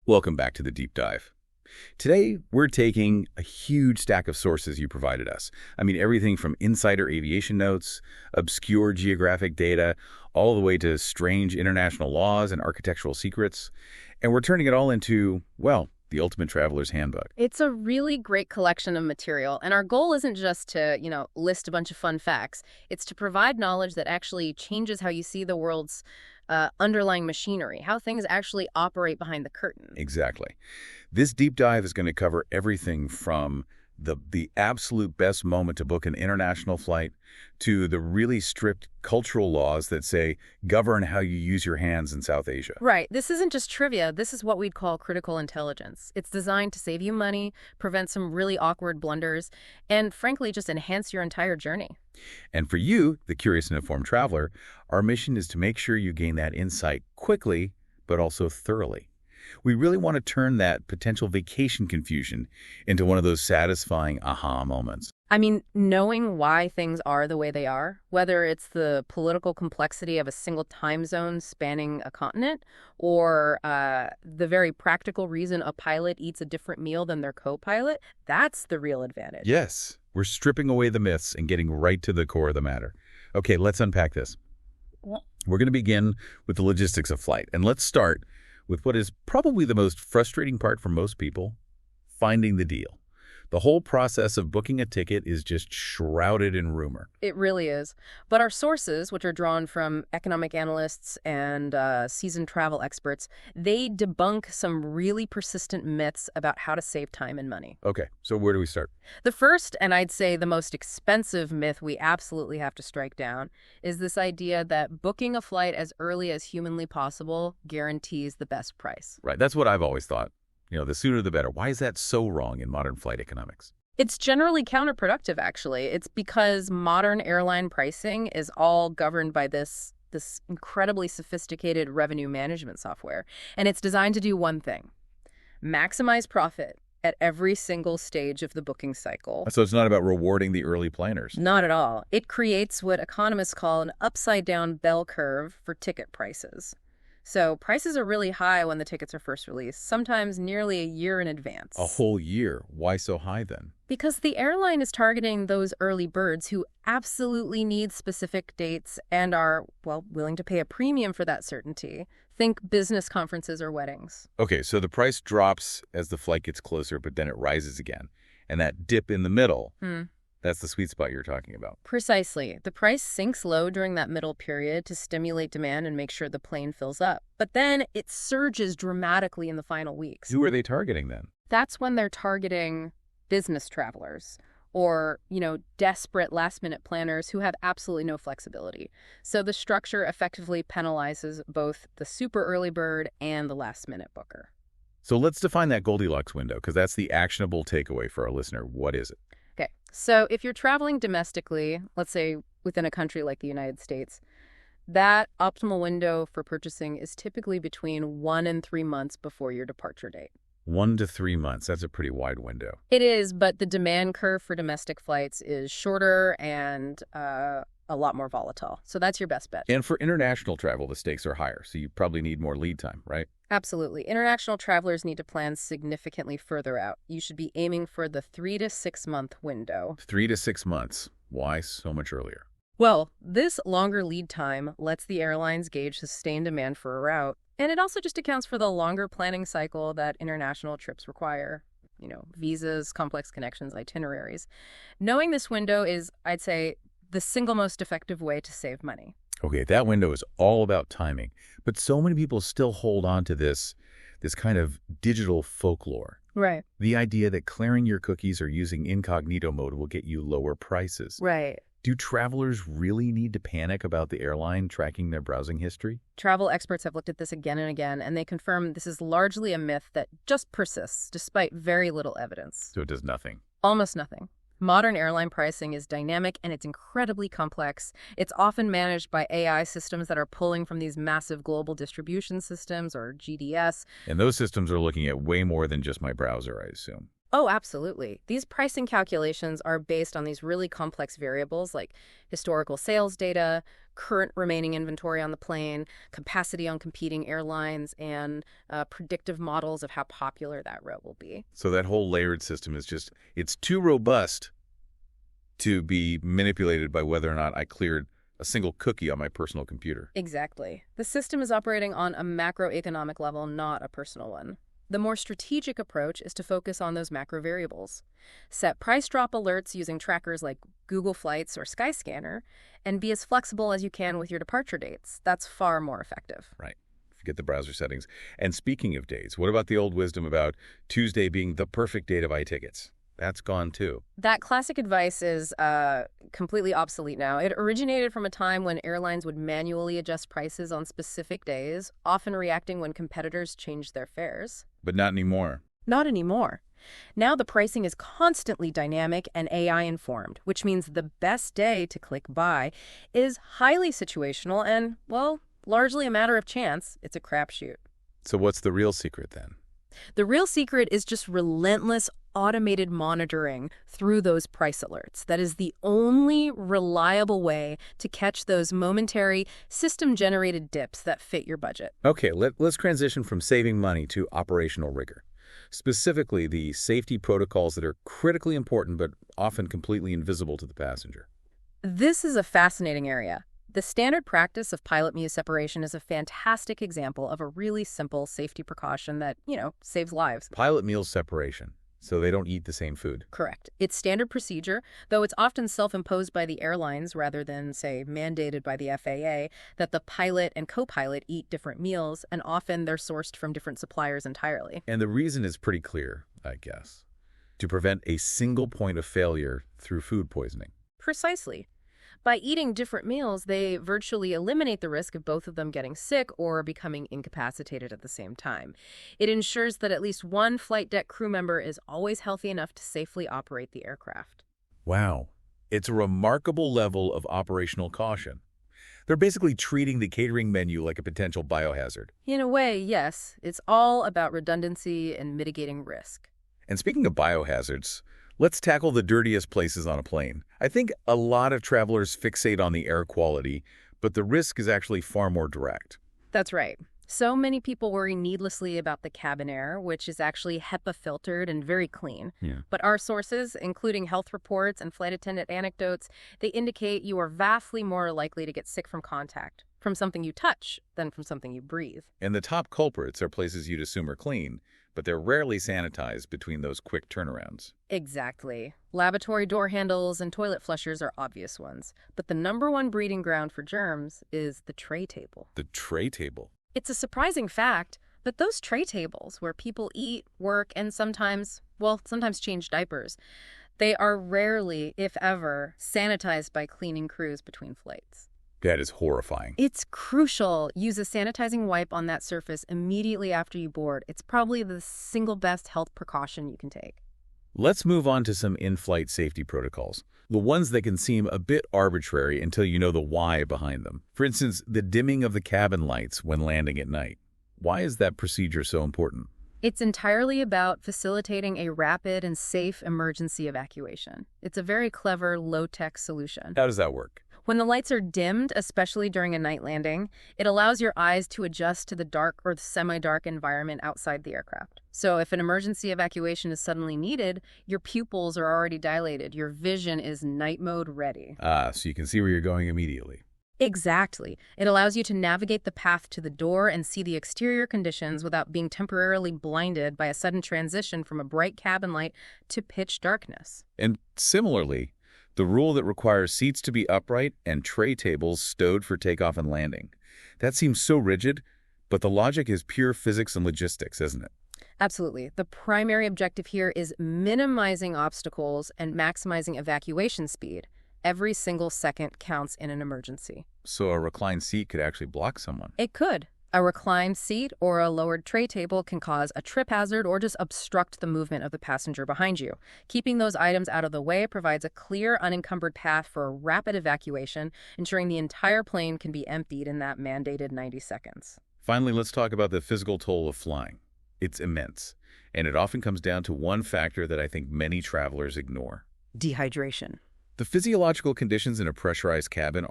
Welcome back to the deep dive. Today, we're taking a huge stack of sources you provided us. I mean, everything from insider aviation notes, obscure geographic data, all the way to strange international laws and architectural secrets. And we're turning it all into, well, the ultimate traveler's handbook. It's a really great collection of material, and our goal isn't just to, list a bunch of fun facts. It's to provide knowledge that actually changes how you see the world's underlying machinery, how things actually operate behind the curtain. Exactly. This deep dive is going to cover everything from the absolute best moment to book an international flight to the really strict cultural laws that say govern how you use your hands in South Asia. Right. This isn't just trivia. This is what we'd call critical intelligence. It's designed to save you money, prevent some really awkward blunders, and frankly, just enhance your entire journey. And for you, the curious and informed traveler, our mission is to make sure you gain that insight quickly, but also thoroughly. We really want to turn that potential vacation confusion into one of those satisfying aha moments. I mean, knowing why things are the way they are, whether it's the political complexity of a single time zone spanning a continent, or the very practical reason a pilot eats a different meal than their co-pilot, that's the real advantage. Yes, we're stripping away the myths and getting right to the core of the matter. Okay, let's unpack this. We're going to begin with the logistics of flight, and let's start with what is probably the most frustrating part for most people, finding the deal. The whole process of booking a ticket is just shrouded in rumor. It really is. But our sources, which are drawn from economic analysts and seasoned travel experts, they debunk some really persistent myths about how to save time and money. Okay, so where do we start? The first, and I'd say the most expensive myth we absolutely have to strike down, is this idea that booking a flight as early as humanly possible guarantees the best price. Right, that's what I've always thought. The sooner the better. Why is that so wrong in modern flight economics? It's generally counterproductive, actually. It's because modern airline pricing is all governed by this incredibly sophisticated revenue management software. And it's designed to do one thing: maximize profit at every single stage of the booking cycle. So it's not about rewarding the early planners. Not at all. It creates what economists call an upside-down bell curve for ticket prices. So prices are really high when the tickets are first released, sometimes nearly a year in advance. A whole year? Why so high then? Because the airline is targeting those early birds who absolutely need specific dates and are, willing to pay a premium for that certainty. Think business conferences or weddings. Okay, so the price drops as the flight gets closer, but then it rises again. And that dip in the middle, that's the sweet spot you're talking about. Precisely. The price sinks low during that middle period to stimulate demand and make sure the plane fills up. But then it surges dramatically in the final weeks. Who are they targeting then? That's when they're targeting business travelers or, desperate last-minute planners who have absolutely no flexibility. So the structure effectively penalizes both the super early bird and the last-minute booker. So let's define that Goldilocks window, because that's the actionable takeaway for our listener. What is it? Okay, so if you're traveling domestically, let's say within a country like the United States, that optimal window for purchasing is typically between 1 and 3 months before your departure date. 1 to 3 months. That's a pretty wide window. It is, but the demand curve for domestic flights is shorter and a lot more volatile. So that's your best bet. And for international travel, the stakes are higher, so you probably need more lead time, right? Absolutely. International travelers need to plan significantly further out. You should be aiming for the 3 to 6 month window. 3 to 6 months. Why so much earlier? Well, this longer lead time lets the airlines gauge sustained demand for a route, and it also just accounts for the longer planning cycle that international trips require. Visas, complex connections, itineraries. Knowing this window is, I'd say, the single most effective way to save money. Okay, that window is all about timing, but so many people still hold on to this kind of digital folklore. Right. The idea that clearing your cookies or using incognito mode will get you lower prices. Right. Do travelers really need to panic about the airline tracking their browsing history? Travel experts have looked at this again and again, and they confirm this is largely a myth that just persists despite very little evidence. So it does nothing. Almost nothing. Modern airline pricing is dynamic and it's incredibly complex. It's often managed by AI systems that are pulling from these massive global distribution systems, or GDS. And those systems are looking at way more than just my browser, I assume. Oh, absolutely. These pricing calculations are based on these really complex variables like historical sales data, current remaining inventory on the plane, capacity on competing airlines, and predictive models of how popular that route will be. So that whole layered system is just, it's too robust to be manipulated by whether or not I cleared a single cookie on my personal computer. Exactly. The system is operating on a macroeconomic level, not a personal one. The more strategic approach is to focus on those macro variables. Set price drop alerts using trackers like Google Flights or Skyscanner, and be as flexible as you can with your departure dates. That's far more effective. Right. Forget the browser settings. And speaking of dates, what about the old wisdom about Tuesday being the perfect day to buy tickets? That's gone too. That classic advice is completely obsolete now. It originated from a time when airlines would manually adjust prices on specific days, often reacting when competitors changed their fares. But not anymore. Not anymore. Now the pricing is constantly dynamic and AI-informed, which means the best day to click buy is highly situational and, well, largely a matter of chance. It's a crapshoot. So what's the real secret then? The real secret is just relentless automated monitoring through those price alerts. That is the only reliable way to catch those momentary system-generated dips that fit your budget. Okay, let's transition from saving money to operational rigor. Specifically, the safety protocols that are critically important but often completely invisible to the passenger. This is a fascinating area. The standard practice of pilot meal separation is a fantastic example of a really simple safety precaution that, saves lives. Pilot meal separation, so they don't eat the same food. Correct. It's standard procedure, though it's often self-imposed by the airlines rather than, say, mandated by the FAA, that the pilot and co-pilot eat different meals, and often they're sourced from different suppliers entirely. And the reason is pretty clear, I guess. To prevent a single point of failure through food poisoning. Precisely. By eating different meals, they virtually eliminate the risk of both of them getting sick or becoming incapacitated at the same time. It ensures that at least one flight deck crew member is always healthy enough to safely operate the aircraft. Wow. It's a remarkable level of operational caution. They're basically treating the catering menu like a potential biohazard. In a way, yes. It's all about redundancy and mitigating risk. And speaking of biohazards, let's tackle the dirtiest places on a plane. I think a lot of travelers fixate on the air quality, but the risk is actually far more direct. That's right. So many people worry needlessly about the cabin air, which is actually HEPA filtered and very clean. Yeah. But our sources, including health reports and flight attendant anecdotes, they indicate you are vastly more likely to get sick from contact, from something you touch, than from something you breathe. And the top culprits are places you'd assume are clean, but they're rarely sanitized between those quick turnarounds. Exactly. Lavatory door handles and toilet flushers are obvious ones. But the number 1 breeding ground for germs is the tray table. The tray table? It's a surprising fact, but those tray tables where people eat, work, and sometimes change diapers, they are rarely, if ever, sanitized by cleaning crews between flights. That is horrifying. It's crucial. Use a sanitizing wipe on that surface immediately after you board. It's probably the single best health precaution you can take. Let's move on to some in-flight safety protocols, the ones that can seem a bit arbitrary until you know the why behind them. For instance, the dimming of the cabin lights when landing at night. Why is that procedure so important? It's entirely about facilitating a rapid and safe emergency evacuation. It's a very clever, low-tech solution. How does that work? When the lights are dimmed, especially during a night landing, it allows your eyes to adjust to the dark or the semi-dark environment outside the aircraft. So if an emergency evacuation is suddenly needed, your pupils are already dilated. Your vision is night mode ready. So you can see where you're going immediately. Exactly. It allows you to navigate the path to the door and see the exterior conditions without being temporarily blinded by a sudden transition from a bright cabin light to pitch darkness. And similarly, the rule that requires seats to be upright and tray tables stowed for takeoff and landing. That seems so rigid, but the logic is pure physics and logistics, isn't it? Absolutely. The primary objective here is minimizing obstacles and maximizing evacuation speed. Every single second counts in an emergency. So a reclined seat could actually block someone. It could. A reclined seat or a lowered tray table can cause a trip hazard or just obstruct the movement of the passenger behind you. Keeping those items out of the way provides a clear, unencumbered path for a rapid evacuation, ensuring the entire plane can be emptied in that mandated 90 seconds. Finally, let's talk about the physical toll of flying. It's immense, and it often comes down to one factor that I think many travelers ignore. Dehydration. The physiological conditions in a pressurized cabin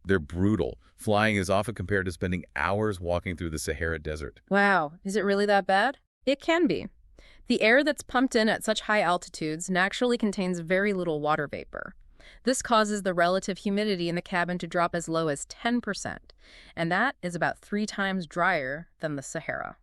they're brutal. Flying is often compared to spending hours walking through the Sahara Desert. Wow, is it really that bad? It can be. The air that's pumped in at such high altitudes naturally contains very little water vapor. This causes the relative humidity in the cabin to drop as low as 10%, and that is about 3 times drier than the Sahara.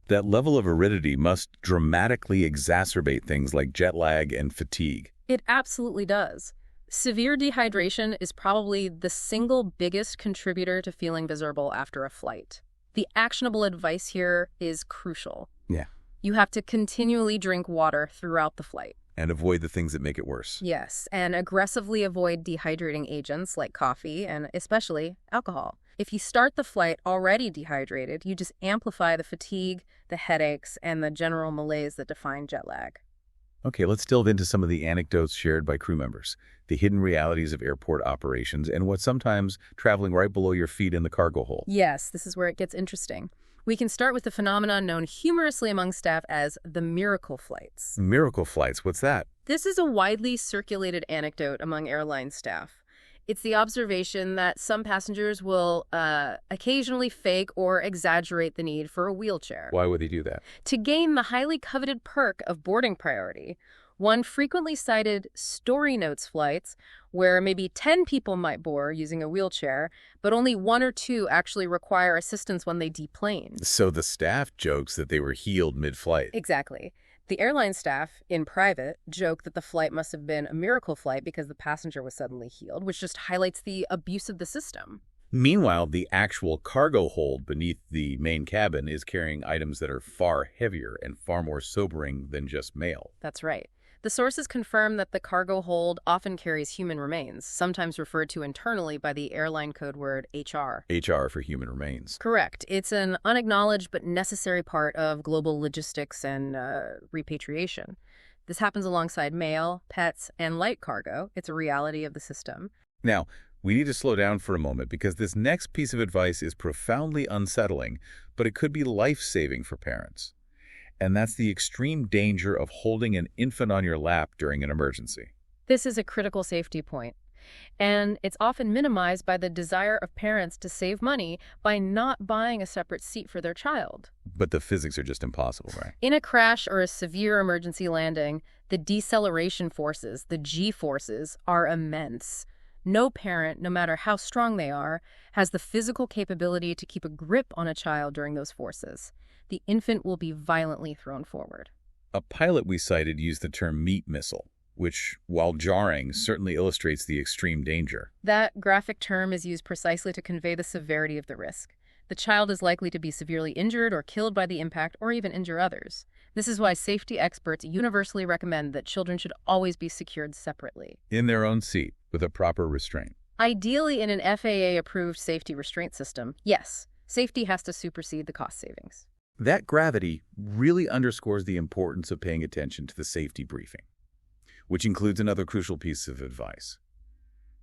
That level of aridity must dramatically exacerbate things like jet lag and fatigue. It absolutely does. Severe dehydration is probably the single biggest contributor to feeling miserable after a flight. The actionable advice here is crucial. Yeah. You have to continually drink water throughout the flight. And avoid the things that make it worse. Yes, and aggressively avoid dehydrating agents like coffee and especially alcohol. If you start the flight already dehydrated, you just amplify the fatigue, the headaches, and the general malaise that define jet lag. Okay, let's delve into some of the anecdotes shared by crew members, the hidden realities of airport operations, and what's sometimes traveling right below your feet in the cargo hold. Yes, this is where it gets interesting. We can start with the phenomenon known humorously among staff as the miracle flights. Miracle flights, what's that? This is a widely circulated anecdote among airline staff. It's the observation that some passengers will occasionally fake or exaggerate the need for a wheelchair. Why would they do that? To gain the highly coveted perk of boarding priority. One frequently cited story notes flights where maybe 10 people might board using a wheelchair, but only 1 or 2 actually require assistance when they deplane. So the staff jokes that they were healed mid-flight. Exactly. The airline staff, in private, joke that the flight must have been a miracle flight because the passenger was suddenly healed, which just highlights the abuse of the system. Meanwhile, the actual cargo hold beneath the main cabin is carrying items that are far heavier and far more sobering than just mail. That's right. The sources confirm that the cargo hold often carries human remains, sometimes referred to internally by the airline code word HR. HR for human remains. Correct. It's an unacknowledged but necessary part of global logistics and repatriation. This happens alongside mail, pets, and light cargo. It's a reality of the system. Now, we need to slow down for a moment because this next piece of advice is profoundly unsettling, but it could be life-saving for parents. And that's the extreme danger of holding an infant on your lap during an emergency. This is a critical safety point, and it's often minimized by the desire of parents to save money by not buying a separate seat for their child. But the physics are just impossible, right? In a crash or a severe emergency landing, the deceleration forces, the G-forces, are immense. No parent, no matter how strong they are, has the physical capability to keep a grip on a child during those forces. The infant will be violently thrown forward. A pilot we cited used the term meat missile, which, while jarring, certainly illustrates the extreme danger. That graphic term is used precisely to convey the severity of the risk. The child is likely to be severely injured or killed by the impact or even injure others. This is why safety experts universally recommend that children should always be secured separately. In their own seat, with a proper restraint. Ideally in an FAA-approved safety restraint system, yes, safety has to supersede the cost savings. That gravity really underscores the importance of paying attention to the safety briefing, which includes another crucial piece of advice: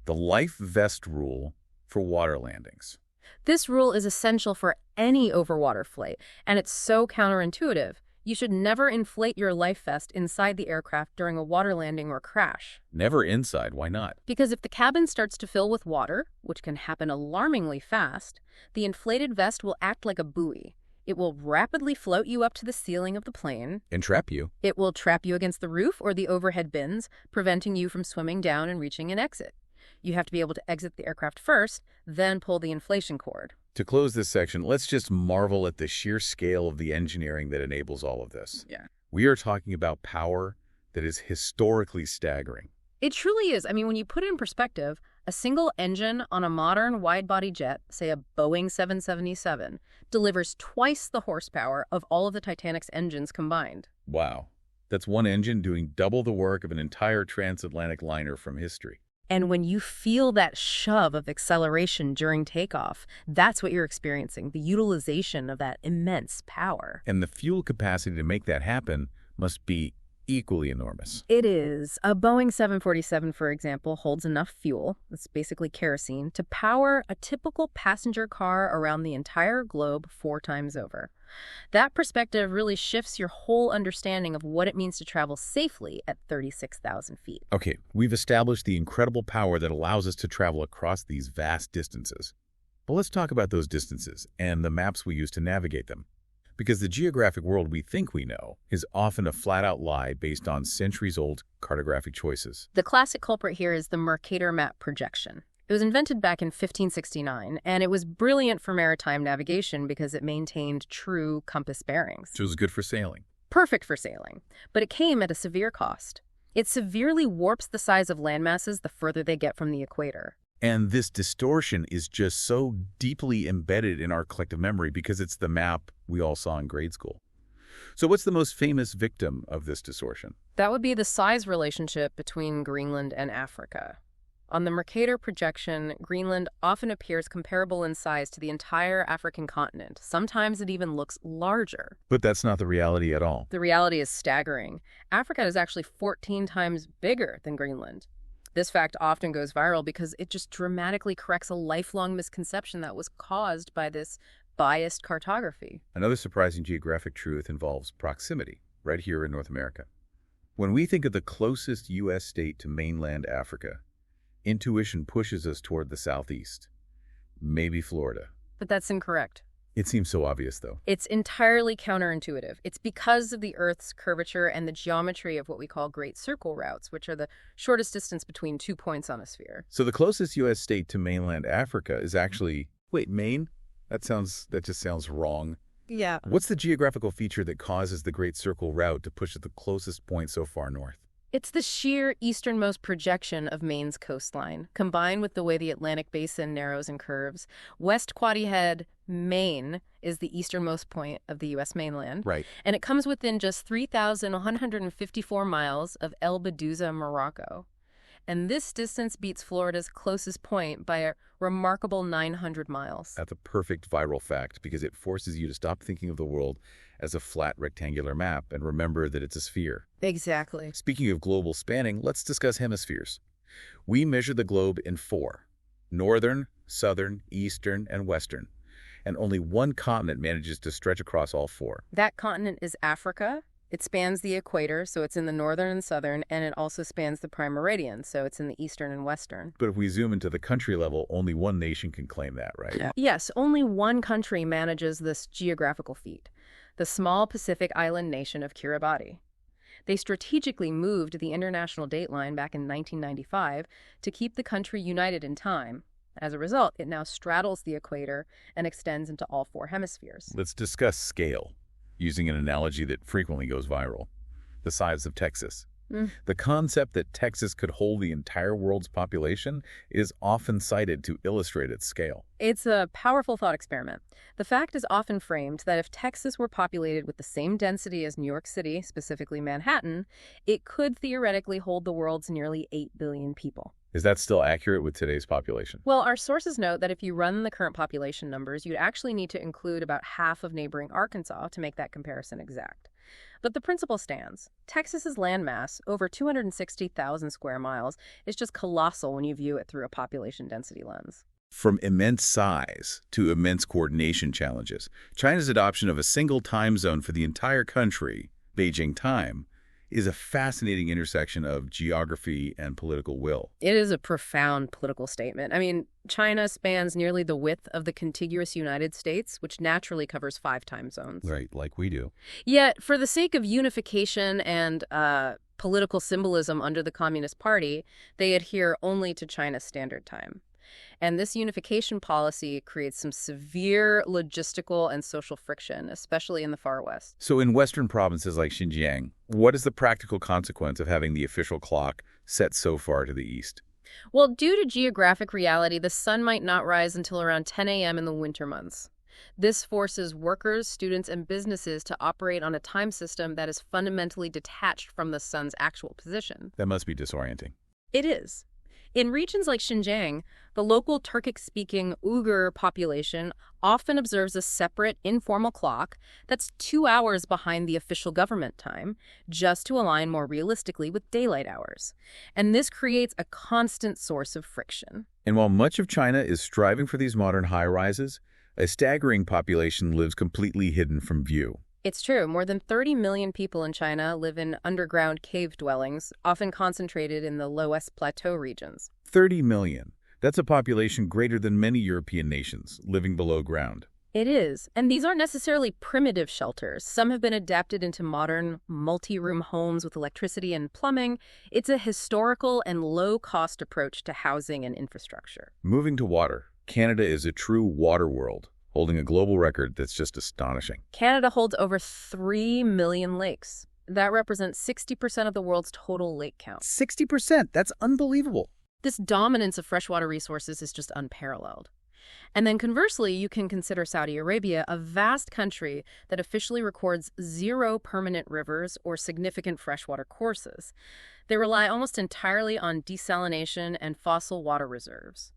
the life vest rule for water landings. This rule is essential for any overwater flight, and it's so counterintuitive. You should never inflate your life vest inside the aircraft during a water landing or crash. Never inside, why not? Because if the cabin starts to fill with water, which can happen alarmingly fast, the inflated vest will act like a buoy. It will rapidly float you up to the ceiling of the plane. And trap you. It will trap you against the roof or the overhead bins, preventing you from swimming down and reaching an exit. You have to be able to exit the aircraft first, then pull the inflation cord. To close this section, let's just marvel at the sheer scale of the engineering that enables all of this. Yeah. We are talking about power that is historically staggering. It truly is. I mean, when you put it in perspective, a single engine on a modern wide-body jet, say a Boeing 777, delivers twice the horsepower of all of the Titanic's engines combined. Wow. That's one engine doing double the work of an entire transatlantic liner from history. And when you feel that shove of acceleration during takeoff, that's what you're experiencing, the utilization of that immense power. And the fuel capacity to make that happen must be equally enormous. It is. A Boeing 747, for example, holds enough fuel, that's basically kerosene, to power a typical passenger car around the entire globe 4 times over. That perspective really shifts your whole understanding of what it means to travel safely at 36,000 feet. Okay, we've established the incredible power that allows us to travel across these vast distances. But let's talk about those distances and the maps we use to navigate them. Because the geographic world we think we know is often a flat-out lie based on centuries-old cartographic choices. The classic culprit here is the Mercator map projection. It was invented back in 1569, and it was brilliant for maritime navigation because it maintained true compass bearings. So it was good for sailing. Perfect for sailing, but it came at a severe cost. It severely warps the size of landmasses the further they get from the equator. And this distortion is just so deeply embedded in our collective memory because it's the map we all saw in grade school. So what's the most famous victim of this distortion? That would be the size relationship between Greenland and Africa. On the Mercator projection, Greenland often appears comparable in size to the entire African continent. Sometimes it even looks larger. But that's not the reality at all. The reality is staggering. Africa is actually 14 times bigger than Greenland. This fact often goes viral because it just dramatically corrects a lifelong misconception that was caused by this biased cartography. Another surprising geographic truth involves proximity, right here in North America. When we think of the closest U.S. state to mainland Africa, intuition pushes us toward the southeast, maybe Florida. But that's incorrect. It seems so obvious, though. It's entirely counterintuitive. It's because of the Earth's curvature and the geometry of what we call great circle routes, which are the shortest distance between 2 points on a sphere. So the closest U.S. state to mainland Africa is actually, wait, Maine? That just sounds wrong. Yeah. What's the geographical feature that causes the great circle route to push at the closest point so far north? It's the sheer easternmost projection of Maine's coastline, combined with the way the Atlantic Basin narrows and curves. West Quoddy Head, Maine, is the easternmost point of the U.S. mainland. Right. And it comes within just 3,154 miles of El Bedouza, Morocco. And this distance beats Florida's closest point by a remarkable 900 miles. That's a perfect viral fact because it forces you to stop thinking of the world as a flat rectangular map and remember that it's a sphere. Exactly. Speaking of global spanning, let's discuss hemispheres. We measure the globe in 4: northern, southern, eastern, and western. And only one continent manages to stretch across all 4. That continent is Africa. It spans the equator, so it's in the northern and southern, and it also spans the prime meridian, so it's in the eastern and western. But if we zoom into the country level, only one nation can claim that, right? Yeah. Yes, only one country manages this geographical feat, the small Pacific island nation of Kiribati. They strategically moved the international dateline back in 1995 to keep the country united in time. As a result, it now straddles the equator and extends into all 4 hemispheres. Let's discuss scale, using an analogy that frequently goes viral: the size of Texas. The concept that Texas could hold the entire world's population is often cited to illustrate its scale. It's a powerful thought experiment. The fact is often framed that if Texas were populated with the same density as New York City, specifically Manhattan, it could theoretically hold the world's nearly 8 billion people. Is that still accurate with today's population? Well, our sources note that if you run the current population numbers, you'd actually need to include about half of neighboring Arkansas to make that comparison exact. But the principle stands. Texas's landmass, over 260,000 square miles, is just colossal when you view it through a population density lens. From immense size to immense coordination challenges, China's adoption of a single time zone for the entire country, Beijing time, is a fascinating intersection of geography and political will. It is a profound political statement. I mean, China spans nearly the width of the contiguous United States, which naturally covers 5 time zones. Right, like we do. Yet, for the sake of unification and political symbolism under the Communist Party, they adhere only to China's Standard Time. And this unification policy creates some severe logistical and social friction, especially in the far west. So in western provinces like Xinjiang, what is the practical consequence of having the official clock set so far to the east? Well, due to geographic reality, the sun might not rise until around 10 a.m. in the winter months. This forces workers, students, and businesses to operate on a time system that is fundamentally detached from the sun's actual position. That must be disorienting. It is. In regions like Xinjiang, the local Turkic-speaking Uyghur population often observes a separate, informal clock that's 2 hours behind the official government time, just to align more realistically with daylight hours. And this creates a constant source of friction. And while much of China is striving for these modern high-rises, a staggering population lives completely hidden from view. It's true. More than 30 million people in China live in underground cave dwellings, often concentrated in the lowest plateau regions. 30 million. That's a population greater than many European nations living below ground. It is. And these aren't necessarily primitive shelters. Some have been adapted into modern, multi-room homes with electricity and plumbing. It's a historical and low-cost approach to housing and infrastructure. Moving to water, Canada is a true water world, holding a global record that's just astonishing. Canada holds over 3 million lakes. That represents 60% of the world's total lake count. 60%? That's unbelievable. This dominance of freshwater resources is just unparalleled. And then conversely, you can consider Saudi Arabia a vast country that officially records 0 permanent rivers or significant freshwater courses. They rely almost entirely on desalination and fossil water reserves.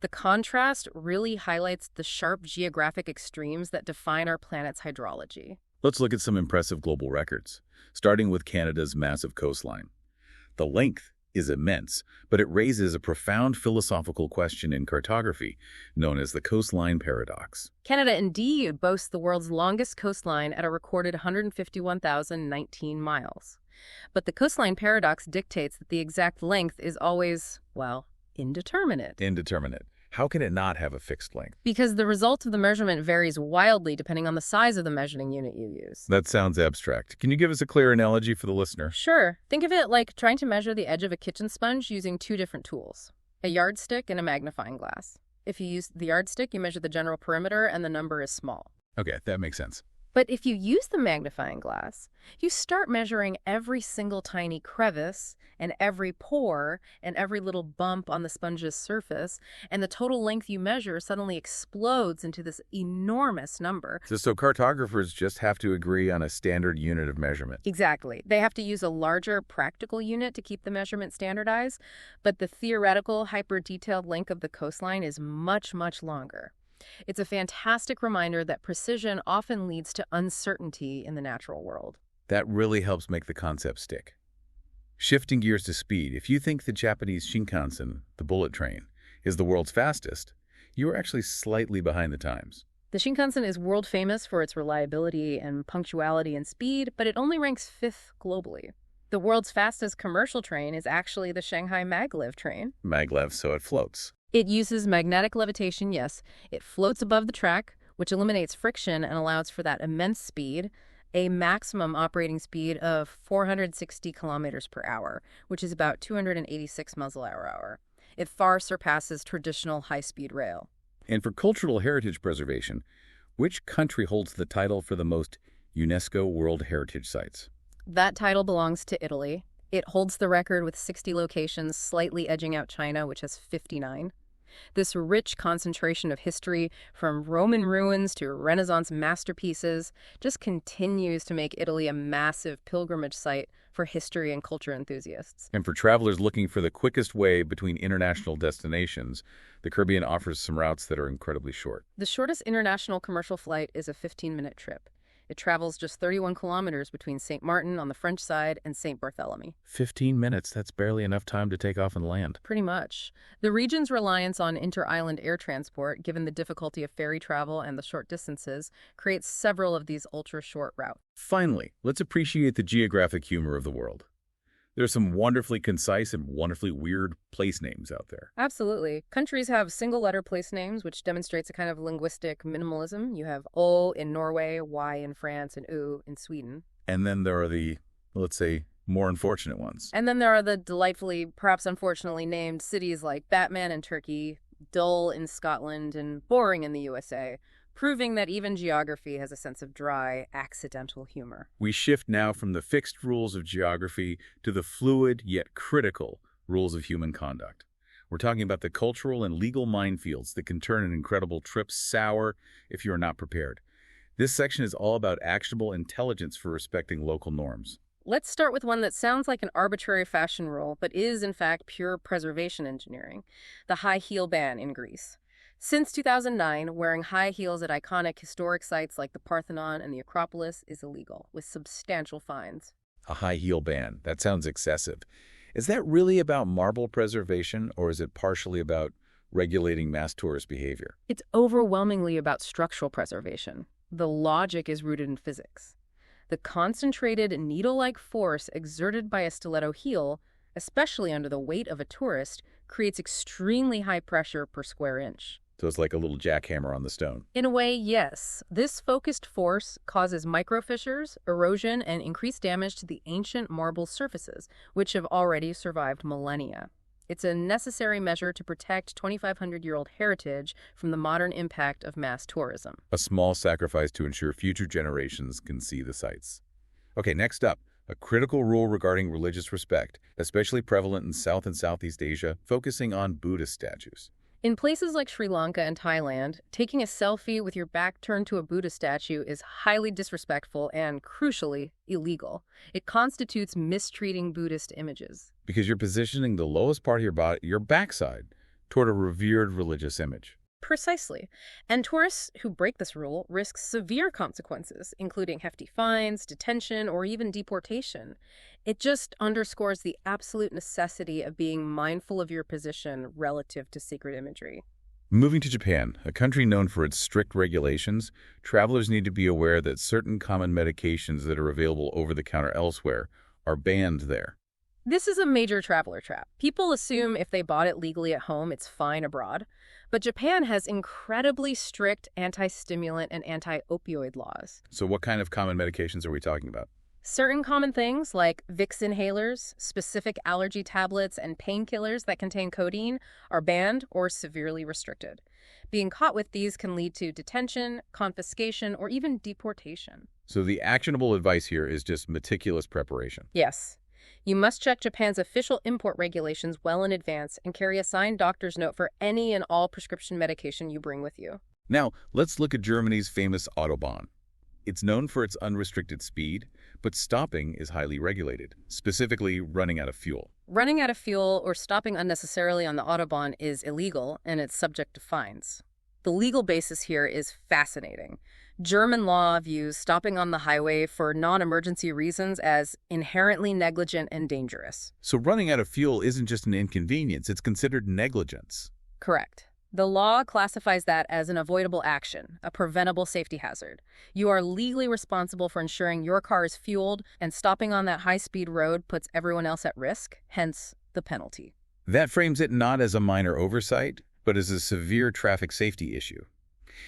The contrast really highlights the sharp geographic extremes that define our planet's hydrology. Let's look at some impressive global records, starting with Canada's massive coastline. The length is immense, but it raises a profound philosophical question in cartography, known as the coastline paradox. Canada indeed boasts the world's longest coastline at a recorded 151,019 miles. But the coastline paradox dictates that the exact length is always, well, indeterminate. Indeterminate. How can it not have a fixed length? Because the result of the measurement varies wildly depending on the size of the measuring unit you use. That sounds abstract. Can you give us a clear analogy for the listener? Sure. Think of it like trying to measure the edge of a kitchen sponge using 2 different tools, a yardstick and a magnifying glass. If you use the yardstick, you measure the general perimeter and the number is small. Okay, that makes sense. But if you use the magnifying glass, you start measuring every single tiny crevice and every pore and every little bump on the sponge's surface, and the total length you measure suddenly explodes into this enormous number. So cartographers just have to agree on a standard unit of measurement. Exactly. They have to use a larger practical unit to keep the measurement standardized, but the theoretical, hyper-detailed length of the coastline is much, much longer. It's a fantastic reminder that precision often leads to uncertainty in the natural world. That really helps make the concept stick. Shifting gears to speed, if you think the Japanese Shinkansen, the bullet train, is the world's fastest, you are actually slightly behind the times. The Shinkansen is world famous for its reliability and punctuality and speed, but it only ranks 5th globally. The world's fastest commercial train is actually the Shanghai Maglev train. Maglev, so it floats. It uses magnetic levitation, yes. It floats above the track, which eliminates friction and allows for that immense speed, a maximum operating speed of 460 kilometers per hour, which is about 286 mph. It far surpasses traditional high-speed rail. And for cultural heritage preservation, which country holds the title for the most UNESCO World Heritage Sites? That title belongs to Italy. It holds the record with 60 locations, slightly edging out China, which has 59. This rich concentration of history, from Roman ruins to Renaissance masterpieces, just continues to make Italy a massive pilgrimage site for history and culture enthusiasts. And for travelers looking for the quickest way between international destinations, the Caribbean offers some routes that are incredibly short. The shortest international commercial flight is a 15-minute trip. It travels just 31 kilometers between St. Martin on the French side and St. Barthélemy. 15 minutes, that's barely enough time to take off and land. Pretty much. The region's reliance on inter-island air transport, given the difficulty of ferry travel and the short distances, creates several of these ultra-short routes. Finally, let's appreciate the geographic humor of the world. There's some wonderfully concise and wonderfully weird place names out there. Absolutely. Countries have single-letter place names, which demonstrates a kind of linguistic minimalism. You have O in Norway, Y in France, and U in Sweden. And then there are the, let's say, more unfortunate ones. And then there are the delightfully, perhaps unfortunately named cities like Batman in Turkey, Dull in Scotland, and Boring in the USA, proving that even geography has a sense of dry, accidental humor. We shift now from the fixed rules of geography to the fluid yet critical rules of human conduct. We're talking about the cultural and legal minefields that can turn an incredible trip sour if you are not prepared. This section is all about actionable intelligence for respecting local norms. Let's start with one that sounds like an arbitrary fashion rule, but is in fact pure preservation engineering: the high heel ban in Greece. Since 2009, wearing high heels at iconic historic sites like the Parthenon and the Acropolis is illegal, with substantial fines. A high heel ban. That sounds excessive. Is that really about marble preservation, or is it partially about regulating mass tourist behavior? It's overwhelmingly about structural preservation. The logic is rooted in physics. The concentrated needle-like force exerted by a stiletto heel, especially under the weight of a tourist, creates extremely high pressure per square inch. So it's like a little jackhammer on the stone. In a way, yes. This focused force causes microfissures, erosion, and increased damage to the ancient marble surfaces, which have already survived millennia. It's a necessary measure to protect 2,500-year-old heritage from the modern impact of mass tourism. A small sacrifice to ensure future generations can see the sights. Okay, next up, a critical rule regarding religious respect, especially prevalent in South and Southeast Asia, focusing on Buddhist statues. In places like Sri Lanka and Thailand, taking a selfie with your back turned to a Buddha statue is highly disrespectful and, crucially, illegal. It constitutes mistreating Buddhist images. Because you're positioning the lowest part of your body, your backside, toward a revered religious image. Precisely. And tourists who break this rule risk severe consequences, including hefty fines, detention, or even deportation. It just underscores the absolute necessity of being mindful of your position relative to sacred imagery. Moving to Japan, a country known for its strict regulations, travelers need to be aware that certain common medications that are available over-the-counter elsewhere are banned there. This is a major traveler trap. People assume if they bought it legally at home, it's fine abroad. But Japan has incredibly strict anti-stimulant and anti-opioid laws. So what kind of common medications are we talking about? Certain common things like Vicks inhalers, specific allergy tablets, and painkillers that contain codeine are banned or severely restricted. Being caught with these can lead to detention, confiscation, or even deportation. So the actionable advice here is just meticulous preparation. Yes. You must check Japan's official import regulations well in advance and carry a signed doctor's note for any and all prescription medication you bring with you. Now, let's look at Germany's famous Autobahn. It's known for its unrestricted speed, but stopping is highly regulated, specifically running out of fuel. Running out of fuel or stopping unnecessarily on the Autobahn is illegal, and it's subject to fines. The legal basis here is fascinating. German law views stopping on the highway for non-emergency reasons as inherently negligent and dangerous. So running out of fuel isn't just an inconvenience, it's considered negligence. Correct. The law classifies that as an avoidable action, a preventable safety hazard. You are legally responsible for ensuring your car is fueled, and stopping on that high-speed road puts everyone else at risk, hence the penalty. That frames it not as a minor oversight, but as a severe traffic safety issue.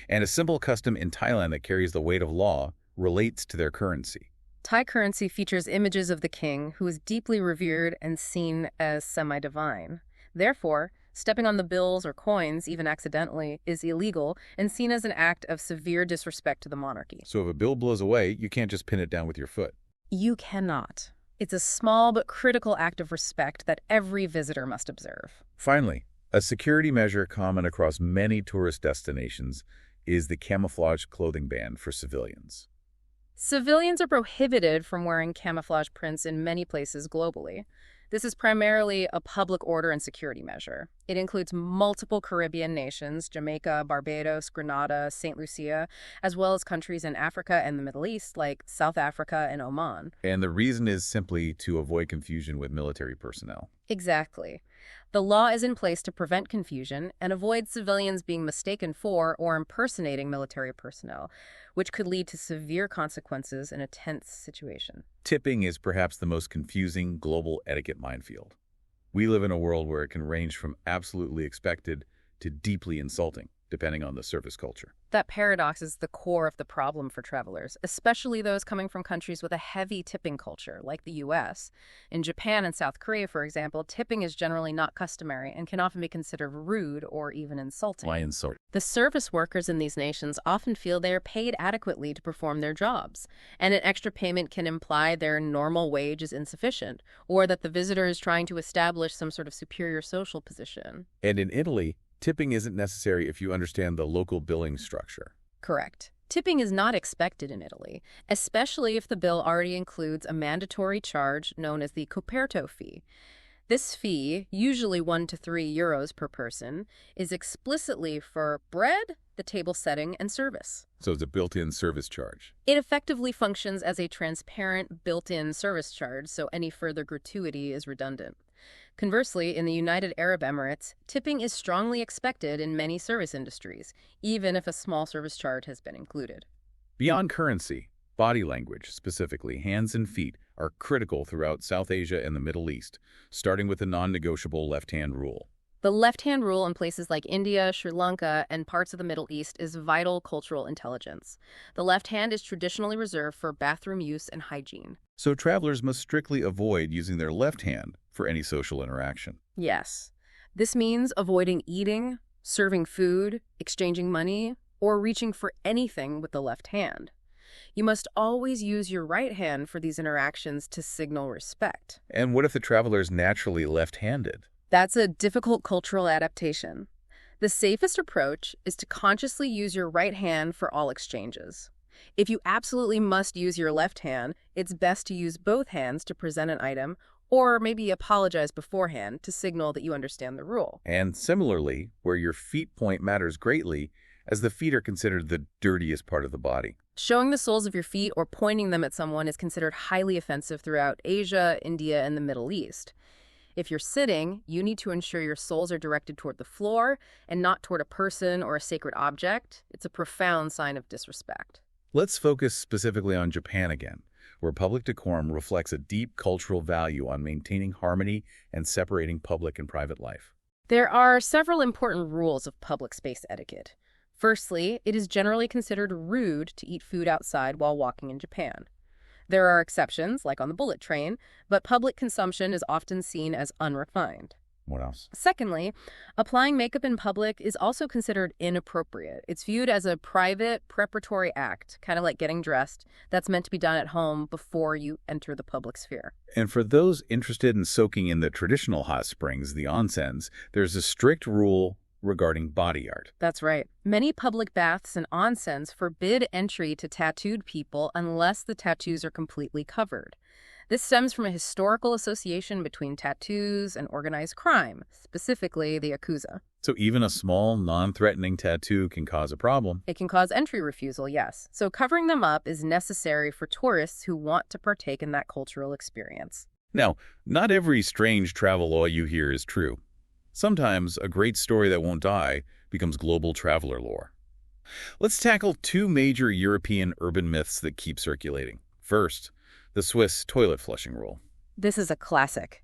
And a simple custom in Thailand that carries the weight of law relates to their currency. Thai currency features images of the king, who is deeply revered and seen as semi-divine. Therefore, stepping on the bills or coins, even accidentally, is illegal and seen as an act of severe disrespect to the monarchy. So if a bill blows away, you can't just pin it down with your foot. You cannot. It's a small but critical act of respect that every visitor must observe. Finally, a security measure common across many tourist destinations is the camouflage clothing ban for civilians. Civilians are prohibited from wearing camouflage prints in many places globally. This is primarily a public order and security measure. It includes multiple Caribbean nations, Jamaica, Barbados, Grenada, St. Lucia, as well as countries in Africa and the Middle East like South Africa and Oman. And the reason is simply to avoid confusion with military personnel. Exactly. The law is in place to prevent confusion and avoid civilians being mistaken for or impersonating military personnel, which could lead to severe consequences in a tense situation. Tipping is perhaps the most confusing global etiquette minefield. We live in a world where it can range from absolutely expected to deeply insulting, depending on the service culture. That paradox is the core of the problem for travelers, especially those coming from countries with a heavy tipping culture, like the U.S. In Japan and South Korea, for example, tipping is generally not customary and can often be considered rude or even insulting. Why insult? The service workers in these nations often feel they are paid adequately to perform their jobs, and an extra payment can imply their normal wage is insufficient, or that the visitor is trying to establish some sort of superior social position. And in Italy, tipping isn't necessary if you understand the local billing structure. Correct. Tipping is not expected in Italy, especially if the bill already includes a mandatory charge known as the coperto fee. This fee, usually 1 to 3 euros per person, is explicitly for bread, the table setting, and service. So it's a built-in service charge. It effectively functions as a transparent, built-in service charge, so any further gratuity is redundant. Conversely, in the United Arab Emirates, tipping is strongly expected in many service industries, even if a small service charge has been included. Beyond currency, body language, specifically hands and feet, are critical throughout South Asia and the Middle East, starting with the non-negotiable left-hand rule. The left-hand rule in places like India, Sri Lanka, and parts of the Middle East is vital cultural intelligence. The left hand is traditionally reserved for bathroom use and hygiene. So travelers must strictly avoid using their left hand for any social interaction. Yes. This means avoiding eating, serving food, exchanging money, or reaching for anything with the left hand. You must always use your right hand for these interactions to signal respect. And what if the traveler is naturally left-handed? That's a difficult cultural adaptation. The safest approach is to consciously use your right hand for all exchanges. If you absolutely must use your left hand, it's best to use both hands to present an item, or maybe apologize beforehand to signal that you understand the rule. And similarly, where your feet point matters greatly, as the feet are considered the dirtiest part of the body. Showing the soles of your feet or pointing them at someone is considered highly offensive throughout Asia, India, and the Middle East. If you're sitting, you need to ensure your soles are directed toward the floor and not toward a person or a sacred object. It's a profound sign of disrespect. Let's focus specifically on Japan again, where public decorum reflects a deep cultural value on maintaining harmony and separating public and private life. There are several important rules of public space etiquette. Firstly, it is generally considered rude to eat food outside while walking in Japan. There are exceptions, like on the bullet train, but public consumption is often seen as unrefined. What else? Secondly, applying makeup in public is also considered inappropriate. It's viewed as a private, preparatory act, kind of like getting dressed, that's meant to be done at home before you enter the public sphere. And for those interested in soaking in the traditional hot springs, the onsens, there's a strict rule regarding body art. That's right. Many public baths and onsens forbid entry to tattooed people unless the tattoos are completely covered. This stems from a historical association between tattoos and organized crime, specifically the Yakuza. So even a small, non-threatening tattoo can cause a problem. It can cause entry refusal, yes. So covering them up is necessary for tourists who want to partake in that cultural experience. Now, not every strange travel law you hear is true. Sometimes a great story that won't die becomes global traveler lore. Let's tackle two major European urban myths that keep circulating. First, the Swiss toilet flushing rule. This is a classic.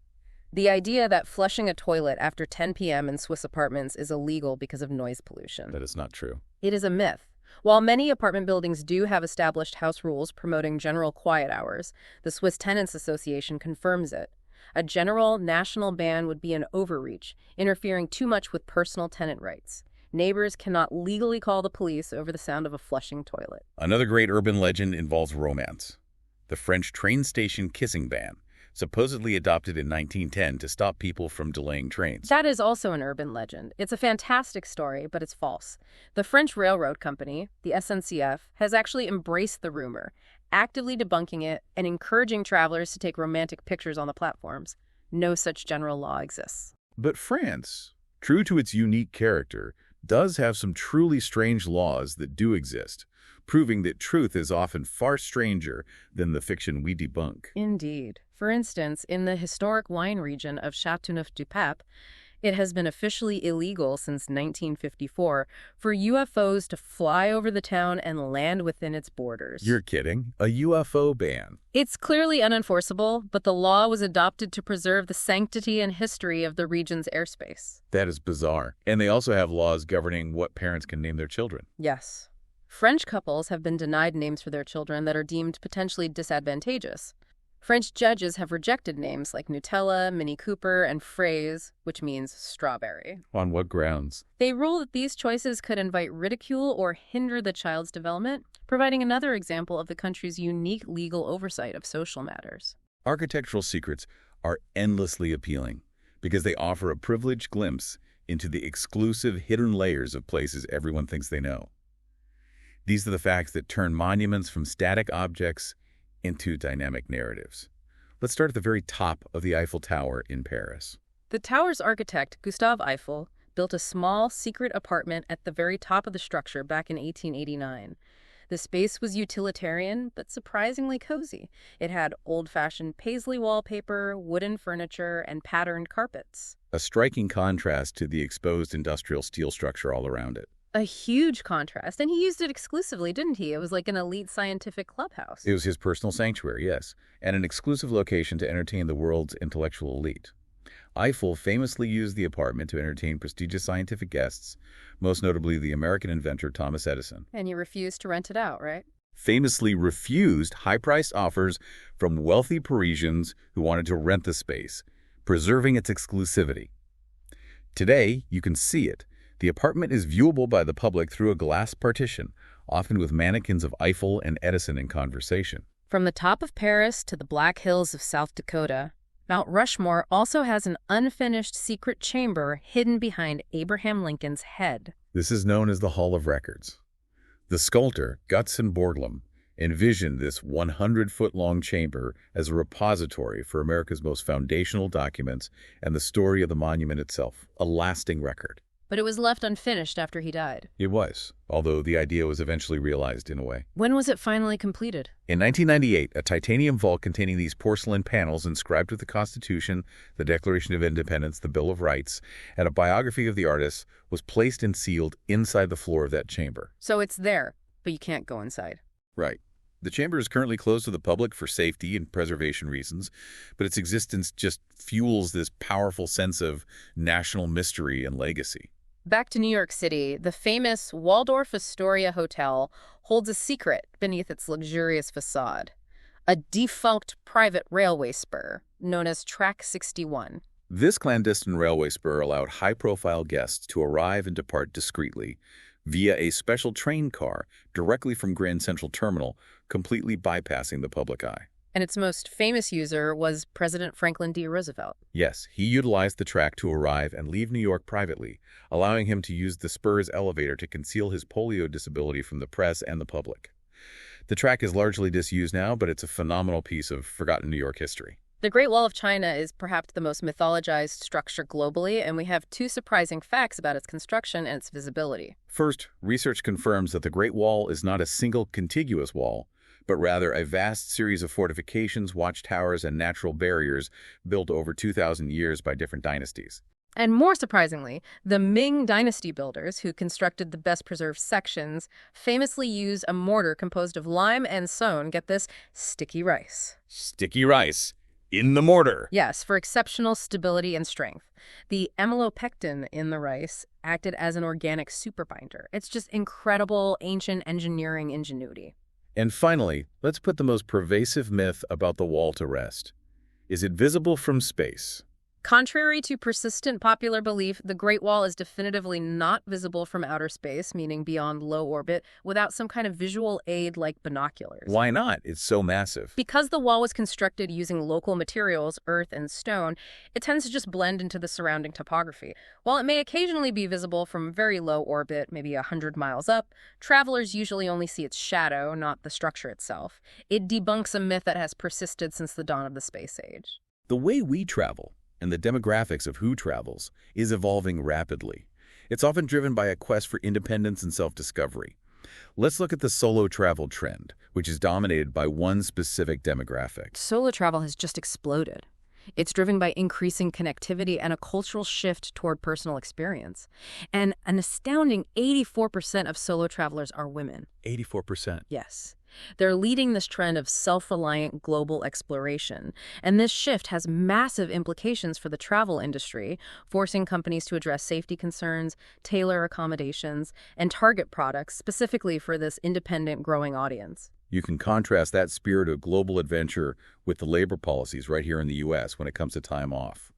The idea that flushing a toilet after 10 p.m. in Swiss apartments is illegal because of noise pollution. That is not true. It is a myth. While many apartment buildings do have established house rules promoting general quiet hours, the Swiss Tenants Association confirms it. A general national ban would be an overreach, interfering too much with personal tenant rights. Neighbors cannot legally call the police over the sound of a flushing toilet. Another great urban legend involves romance. The French train station kissing ban, supposedly adopted in 1910 to stop people from delaying trains. That is also an urban legend. It's a fantastic story, but it's false. The French railroad company, the SNCF, has actually embraced the rumor, actively debunking it and encouraging travelers to take romantic pictures on the platforms. No such general law exists. But France, true to its unique character, does have some truly strange laws that do exist, proving that truth is often far stranger than the fiction we debunk. Indeed. For instance, in the historic wine region of Châteauneuf-du-Pape, it has been officially illegal since 1954 for UFOs to fly over the town and land within its borders. You're kidding? A UFO ban? It's clearly unenforceable, but the law was adopted to preserve the sanctity and history of the region's airspace. That is bizarre. And they also have laws governing what parents can name their children. Yes. French couples have been denied names for their children that are deemed potentially disadvantageous. French judges have rejected names like Nutella, Mini Cooper, and Fraise, which means strawberry. On what grounds? They rule that these choices could invite ridicule or hinder the child's development, providing another example of the country's unique legal oversight of social matters. Architectural secrets are endlessly appealing because they offer a privileged glimpse into the exclusive hidden layers of places everyone thinks they know. These are the facts that turn monuments from static objects into dynamic narratives. Let's start at the very top of the Eiffel Tower in Paris. The tower's architect, Gustave Eiffel, built a small, secret apartment at the very top of the structure back in 1889. The space was utilitarian, but surprisingly cozy. It had old-fashioned paisley wallpaper, wooden furniture, and patterned carpets. A striking contrast to the exposed industrial steel structure all around it. A huge contrast, and he used it exclusively, didn't he? It was like an elite scientific clubhouse. It was his personal sanctuary, yes, and an exclusive location to entertain the world's intellectual elite. Eiffel famously used the apartment to entertain prestigious scientific guests, most notably the American inventor Thomas Edison. And he refused to rent it out, right? Famously refused high-priced offers from wealthy Parisians who wanted to rent the space, preserving its exclusivity. Today, you can see it. The apartment is viewable by the public through a glass partition, often with mannequins of Eiffel and Edison in conversation. From the top of Paris to the Black Hills of South Dakota, Mount Rushmore also has an unfinished secret chamber hidden behind Abraham Lincoln's head. This is known as the Hall of Records. The sculptor, Gutzon Borglum, envisioned this 100-foot-long chamber as a repository for America's most foundational documents and the story of the monument itself, a lasting record. But it was left unfinished after he died. It was, although the idea was eventually realized in a way. When was it finally completed? In 1998, a titanium vault containing these porcelain panels inscribed with the Constitution, the Declaration of Independence, the Bill of Rights, and a biography of the artist was placed and sealed inside the floor of that chamber. So it's there, but you can't go inside. Right. The chamber is currently closed to the public for safety and preservation reasons, but its existence just fuels this powerful sense of national mystery and legacy. Back to New York City, the famous Waldorf Astoria Hotel holds a secret beneath its luxurious facade. A defunct private railway spur known as Track 61. This clandestine railway spur allowed high-profile guests to arrive and depart discreetly via a special train car directly from Grand Central Terminal, completely bypassing the public eye. And its most famous user was President Franklin D. Roosevelt. Yes, he utilized the track to arrive and leave New York privately, allowing him to use the spur's elevator to conceal his polio disability from the press and the public. The track is largely disused now, but it's a phenomenal piece of forgotten New York history. The Great Wall of China is perhaps the most mythologized structure globally, and we have two surprising facts about its construction and its visibility. First, research confirms that the Great Wall is not a single contiguous wall, but rather a vast series of fortifications, watchtowers, and natural barriers built over 2,000 years by different dynasties. And more surprisingly, the Ming Dynasty builders, who constructed the best-preserved sections, famously use a mortar composed of lime and sown, get this, sticky rice. Sticky rice in the mortar. Yes, for exceptional stability and strength. The amylopectin in the rice acted as an organic superbinder. It's just incredible ancient engineering ingenuity. And finally, let's put the most pervasive myth about the wall to rest. Is it visible from space? Contrary to persistent popular belief, the Great Wall is definitively not visible from outer space, meaning beyond low orbit, without some kind of visual aid like binoculars. Why not? It's so massive. Because the wall was constructed using local materials, earth and stone, it tends to just blend into the surrounding topography. While it may occasionally be visible from very low orbit, maybe 100 miles up, travelers usually only see its shadow, not the structure itself. It debunks a myth that has persisted since the dawn of the space age. The way we travel and the demographics of who travels is evolving rapidly. It's often driven by a quest for independence and self-discovery. Let's look at the solo travel trend, which is dominated by one specific demographic. Solo travel has just exploded. It's driven by increasing connectivity and a cultural shift toward personal experience. And an astounding 84% of solo travelers are women. 84%. Yes. They're leading this trend of self-reliant global exploration. And this shift has massive implications for the travel industry, forcing companies to address safety concerns, tailor accommodations, and target products specifically for this independent growing audience. You can contrast that spirit of global adventure with the labor policies right here in the U.S. when it comes to time off.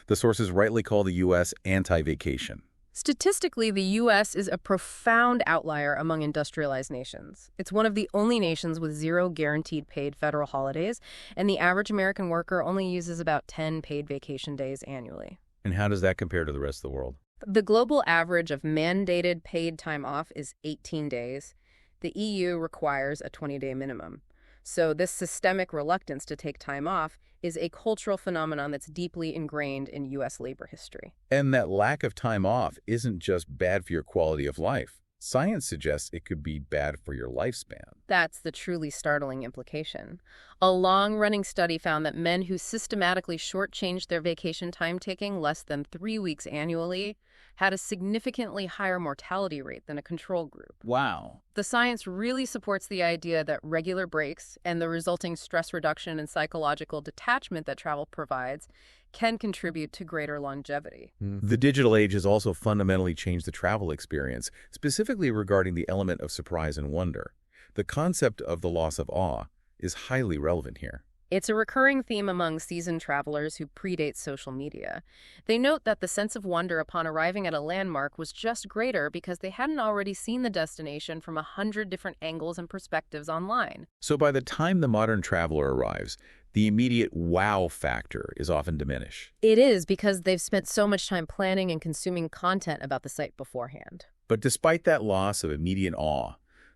The sources rightly call the U.S. anti-vacation. Statistically, the U.S. is a profound outlier among industrialized nations. It's one of the only nations with 0 guaranteed paid federal holidays, and the average American worker only uses about 10 paid vacation days annually. And how does that compare to the rest of the world? The global average of mandated paid time off is 18 days. The EU requires a 20-day minimum. So this systemic reluctance to take time off is a cultural phenomenon that's deeply ingrained in U.S. labor history. And that lack of time off isn't just bad for your quality of life. Science suggests it could be bad for your lifespan. That's the truly startling implication. A long-running study found that men who systematically shortchanged their vacation time taking less than 3 weeks annually had a significantly higher mortality rate than a control group. Wow. The science really supports the idea that regular breaks and the resulting stress reduction and psychological detachment that travel provides can contribute to greater longevity. The digital age has also fundamentally changed the travel experience, specifically regarding the element of surprise and wonder. The concept of the loss of awe is highly relevant here. It's a recurring theme among seasoned travelers who predate social media. They note that the sense of wonder upon arriving at a landmark was just greater because they hadn't already seen the destination from 100 different angles and perspectives online. So by the time the modern traveler arrives, the immediate wow factor is often diminished. It is because they've spent so much time planning and consuming content about the site beforehand. But despite that loss of immediate awe,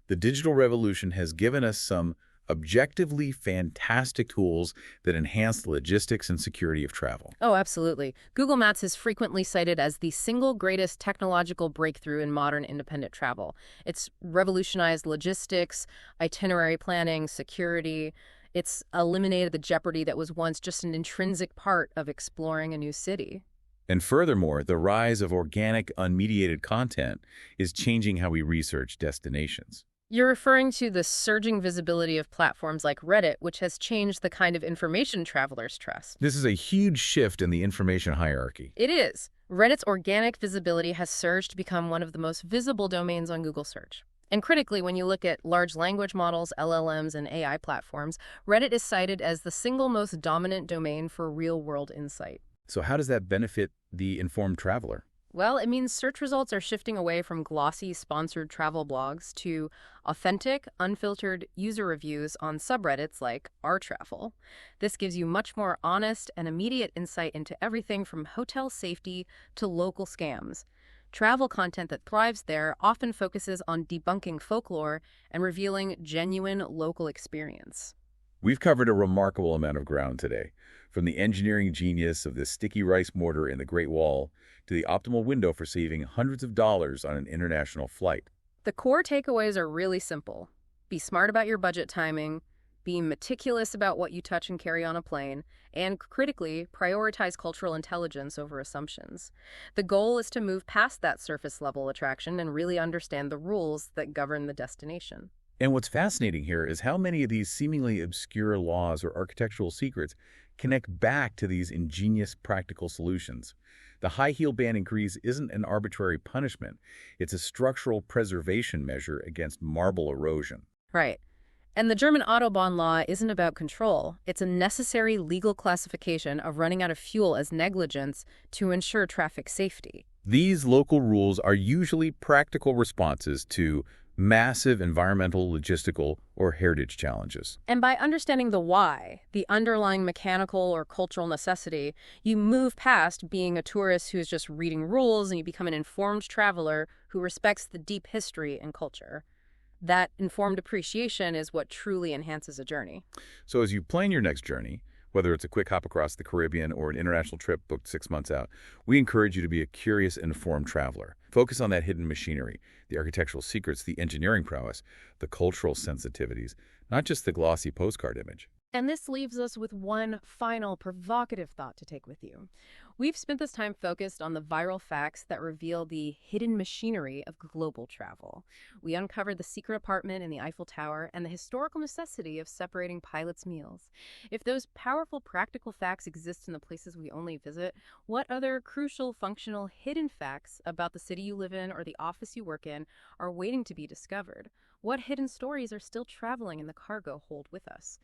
the digital revolution has given us some objectively fantastic tools that enhance the logistics and security of travel. Oh, absolutely. Google Maps is frequently cited as the single greatest technological breakthrough in modern independent travel. It's revolutionized logistics, itinerary planning, security. It's eliminated the jeopardy that was once just an intrinsic part of exploring a new city. And furthermore, the rise of organic, unmediated content is changing how we research destinations. You're referring to the surging visibility of platforms like Reddit, which has changed the kind of information travelers trust. This is a huge shift in the information hierarchy. It is. Reddit's organic visibility has surged to become one of the most visible domains on Google search. And critically, when you look at large language models, LLMs, and AI platforms, Reddit is cited as the single most dominant domain for real-world insight. So how does that benefit the informed traveler? Well, it means search results are shifting away from glossy, sponsored travel blogs to authentic, unfiltered user reviews on subreddits like rTravel. This gives you much more honest and immediate insight into everything from hotel safety to local scams. Travel content that thrives there often focuses on debunking folklore and revealing genuine local experience. We've covered a remarkable amount of ground today, from the engineering genius of the sticky rice mortar in the Great Wall to the optimal window for saving hundreds of dollars on an international flight. The core takeaways are really simple. Be smart about your budget timing, be meticulous about what you touch and carry on a plane, and critically, prioritize cultural intelligence over assumptions. The goal is to move past that surface-level attraction and really understand the rules that govern the destination. And what's fascinating here is how many of these seemingly obscure laws or architectural secrets connect back to these ingenious practical solutions. The high heel ban increase isn't an arbitrary punishment. It's a structural preservation measure against marble erosion. Right. And the German Autobahn law isn't about control. It's a necessary legal classification of running out of fuel as negligence to ensure traffic safety. These local rules are usually practical responses to massive environmental, logistical, or heritage challenges. And by understanding the why, the underlying mechanical or cultural necessity, you move past being a tourist who's just reading rules and you become an informed traveler who respects the deep history and culture. That informed appreciation is what truly enhances a journey. So as you plan your next journey, whether it's a quick hop across the Caribbean or an international trip booked 6 months out, we encourage you to be a curious, informed traveler. Focus on that hidden machinery, the architectural secrets, the engineering prowess, the cultural sensitivities, not just the glossy postcard image. And this leaves us with one final provocative thought to take with you. We've spent this time focused on the viral facts that reveal the hidden machinery of global travel. We uncovered the secret apartment in the Eiffel Tower and the historical necessity of separating pilots' meals. If those powerful practical facts exist in the places we only visit, what other crucial, functional, hidden facts about the city you live in or the office you work in are waiting to be discovered? What hidden stories are still traveling in the cargo hold with us?